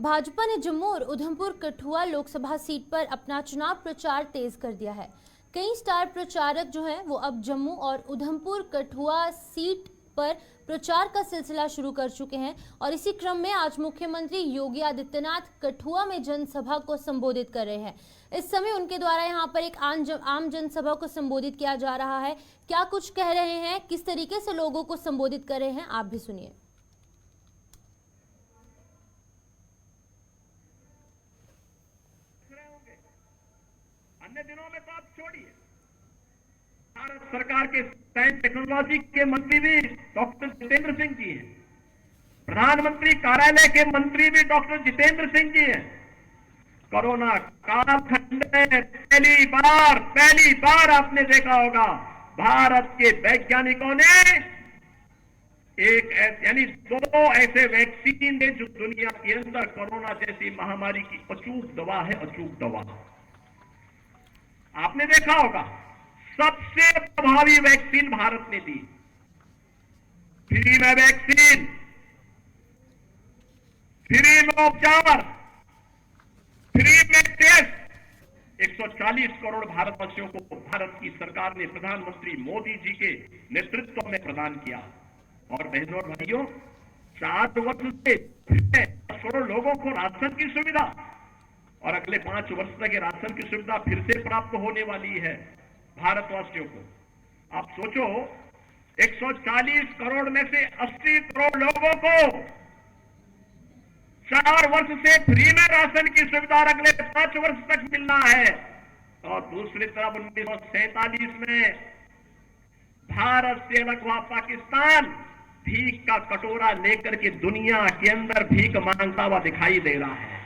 भाजपा ने जम्मू और उधमपुर कठुआ लोकसभा सीट पर अपना चुनाव प्रचार तेज कर दिया है। कई स्टार प्रचारक जो हैं वो अब जम्मू और उधमपुर कठुआ सीट पर प्रचार का सिलसिला शुरू कर चुके हैं और इसी क्रम में आज मुख्यमंत्री योगी आदित्यनाथ कठुआ में जनसभा को संबोधित कर रहे हैं। इस समय उनके द्वारा यहां पर एक आम जनसभा को संबोधित किया जा रहा है। क्या कुछ कह रहे हैं, किस तरीके से लोगों को संबोधित कर रहे हैं, आप भी सुनिए। अन्य दिनों में तो आप छोड़िए, भारत सरकार के साइंस टेक्नोलॉजी के मंत्री भी डॉक्टर जितेंद्र सिंह जी हैं। प्रधानमंत्री कार्यालय के मंत्री भी डॉक्टर जितेंद्र सिंह जी हैं। कोरोना कालखंड में पहली बार आपने देखा होगा भारत के वैज्ञानिकों ने यानी दो ऐसे वैक्सीन दे जो दुनिया के अंदर कोरोना जैसी महामारी की अचूक दवा है। अचूक दवा आपने देखा होगा, सबसे प्रभावी वैक्सीन भारत ने दी। फ्री में वैक्सीन, फ्री में उपचार, फ्री में टेस्ट 140 करोड़ भारतवासियों को भारत की सरकार ने प्रधानमंत्री मोदी जी के नेतृत्व में प्रदान किया। और बहनों और भाइयों, 4 वर्ष से 10 करोड़ लोगों को राशन की सुविधा और अगले 5 वर्ष तक राशन की सुविधा फिर से प्राप्त होने वाली है भारतवासियों को। आप सोचो, 140 करोड़ में से 80 करोड़ लोगों को 4 वर्ष से फ्री में राशन की सुविधा अगले 5 वर्ष तक मिलना है। और दूसरी तरफ 1947 में भारत से अलग हुआ पाकिस्तान भीख का कटोरा लेकर के दुनिया के अंदर भीख मांगता हुआ दिखाई दे रहा है।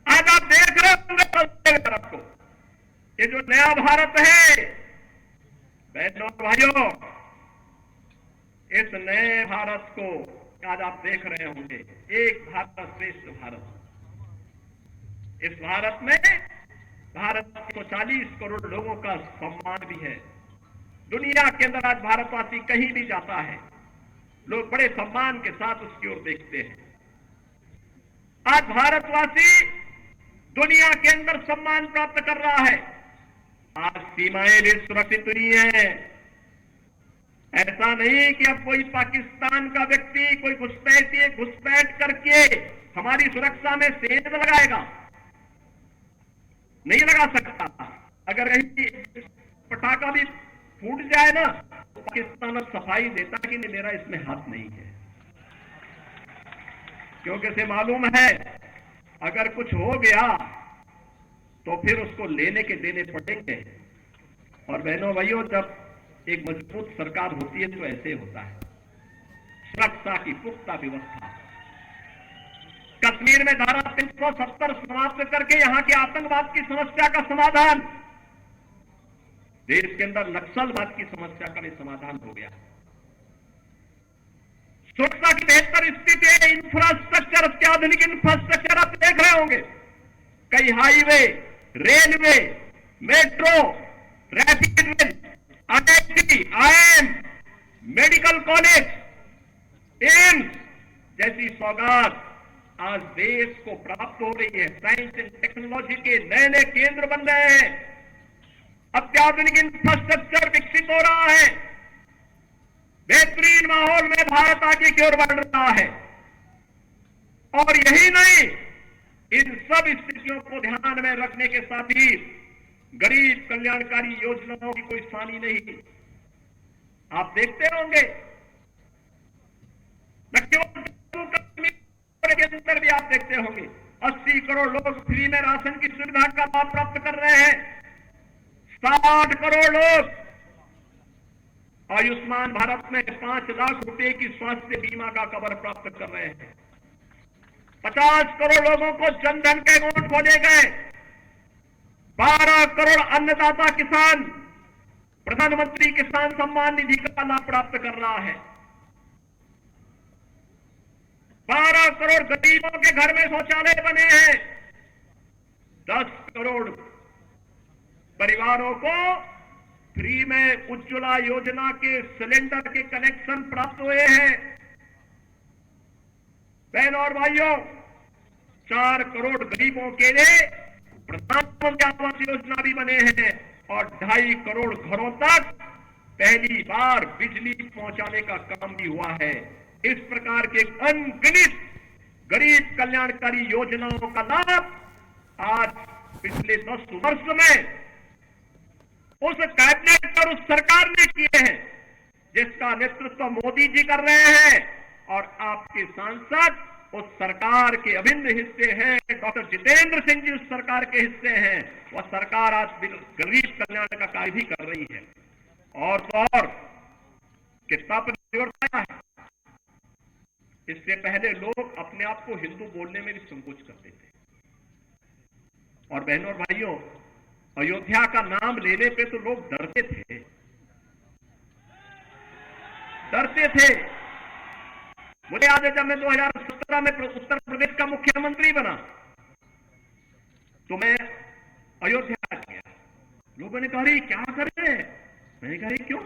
आज आप देख रहे होंगे तरफ को, ये जो नया भारत है बहनों और भाइयों, इस नए भारत को आज आप देख रहे होंगे, एक भारत श्रेष्ठ भारत। इस भारत में भारत 140 करोड़ लोगों का सम्मान भी है। दुनिया के अंदर आज भारतवासी कहीं भी जाता है, लोग बड़े सम्मान के साथ उसकी ओर देखते हैं। आज भारतवासी दुनिया के अंदर सम्मान प्राप्त कर रहा है। आज सीमाएं भी सुरक्षित हुई हैं। ऐसा नहीं कि अब कोई पाकिस्तान का व्यक्ति, कोई घुसपैठ करके हमारी सुरक्षा में सेंध लगाएगा, नहीं लगा सकता। अगर कहीं पटाखा भी फूट जाए ना, तो पाकिस्तान अब सफाई देता कि नहीं, मेरा इसमें हाथ नहीं है, क्योंकि इसे मालूम है अगर कुछ हो गया तो फिर उसको लेने के देने पड़ेंगे। और बहनों भाइयों, जब एक मजबूत सरकार होती है तो ऐसे होता है। सुरक्षा की पुख्ता व्यवस्था, कश्मीर में धारा 370 समाप्त करके यहां के आतंकवाद की समस्या का समाधान, देश के अंदर नक्सलवाद की समस्या का भी समाधान हो गया। सुरक्षा की बेहतर स्थिति है। इंफ्रास्ट्रक्चर, अत्याधुनिक इंफ्रास्ट्रक्चर आप देख रहे होंगे, कई highway, railway, metro, rapid rail, IIT, IIM, medical college, AIIMS जैसी सौगात आज देश को प्राप्त हो रही है। साइंस एंड टेक्नोलॉजी के नए नए केंद्र बन रहे हैं, अत्याधुनिक इंफ्रास्ट्रक्चर विकसित हो रहा है। बेहतरीन माहौल में भारत आगे की ओर बढ़ रहा है। और यही नहीं, इन सब स्थितियों को ध्यान में रखने के साथ ही गरीब कल्याणकारी योजनाओं की कोई सानी नहीं। आप देखते होंगे के अंदर भी आप देखते होंगे 80 करोड़ लोग फ्री में राशन की सुविधा का लाभ प्राप्त कर रहे हैं। 60 करोड़ लोग आयुष्मान भारत में 5 लाख रुपए की स्वास्थ्य बीमा का कवर प्राप्त कर रहे हैं। 50 करोड़ लोगों को जनधन के अकाउंट खोले गए। 12 करोड़ अन्नदाता किसान प्रधानमंत्री किसान सम्मान निधि का लाभ प्राप्त कर रहा है। 12 करोड़ गरीबों के घर में शौचालय बने हैं। 10 करोड़ परिवारों को फ्री में उज्ज्वला योजना के सिलेंडर के कनेक्शन प्राप्त हुए हैं। बहनों और भाइयों, 4 करोड़ गरीबों के लिए प्रधानमंत्री आवास योजना भी बने हैं और 2.5 करोड़ घरों तक पहली बार बिजली पहुंचाने का काम भी हुआ है। इस प्रकार के अनगिनत गरीब कल्याणकारी योजनाओं का लाभ आज पिछले 10 वर्ष में उस कैबिनेट और उस सरकार ने किए हैं जिसका नेतृत्व मोदी जी कर रहे हैं और आपके सांसद उस सरकार के अभिन्न हिस्से हैं। डॉक्टर जितेंद्र सिंह जी उस सरकार के हिस्से हैं। वह सरकार आज गरीब कल्याण का कार्य भी कर रही है। और तो और कितना परिवर्तन आया है। इससे पहले लोग अपने आप को हिंदू बोलने में भी संकोच करते थे। और बहनों और भाइयों, अयोध्या का नाम लेने पे तो लोग डरते थे। मुझे याद है जब मैं 2017 में उत्तर प्रदेश का मुख्यमंत्री बना तो मैं अयोध्या गया। लोगों ने कहा रही क्या कर रहे हैं? मैंने कहा क्यों?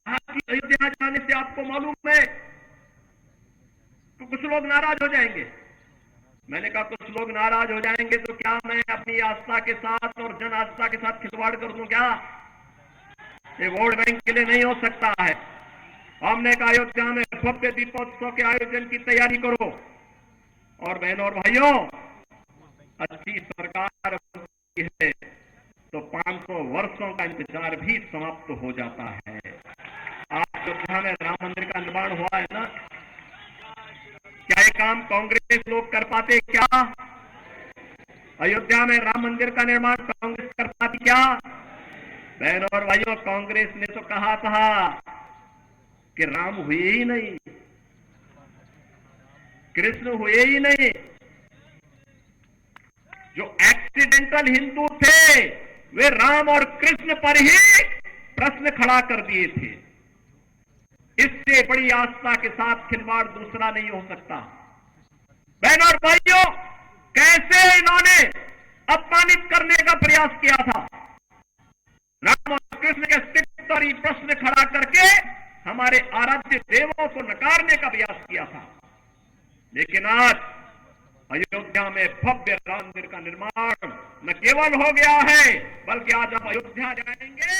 आपकी अयोध्या जाने से आपको मालूम है तो कुछ लोग नाराज हो जाएंगे। मैंने कहा कुछ लोग नाराज हो जाएंगे तो क्या मैं अपनी आस्था के साथ और जन आस्था के साथ खिलवाड़ कर दूं क्या? ये वोट बैंक के लिए नहीं हो सकता है। हमने कहा अयोध्या में भव्य दीपोत्सव के आयोजन की तैयारी करो। और बहनों और भाइयों, अच्छी सरकार बनती है तो 500 वर्षों का इंतजार भी समाप्त हो जाता है। आज अयोध्या में राम मंदिर का निर्माण हुआ है ना, क्या ये काम कांग्रेस लोग कर पाते क्या? अयोध्या में राम मंदिर का निर्माण कांग्रेस कर पाती क्या? बहनों और भाइयों, कांग्रेस ने तो कहा था कि राम हुए ही नहीं, कृष्ण हुए ही नहीं। जो एक्सीडेंटल हिंदू थे वे राम और कृष्ण पर ही प्रश्न खड़ा कर दिए थे। इससे बड़ी आस्था के साथ खिलवाड़ दूसरा नहीं हो सकता। बहनों और भाइयों, कैसे इन्होंने अपमानित करने का प्रयास किया था। राम और कृष्ण के अस्तित्व पर ही प्रश्न खड़ा करके हमारे आराध्य देवों को नकारने का प्रयास किया था। लेकिन आज अयोध्या में भव्य राम मंदिर का निर्माण न केवल हो गया है बल्कि आज आप अयोध्या जाएंगे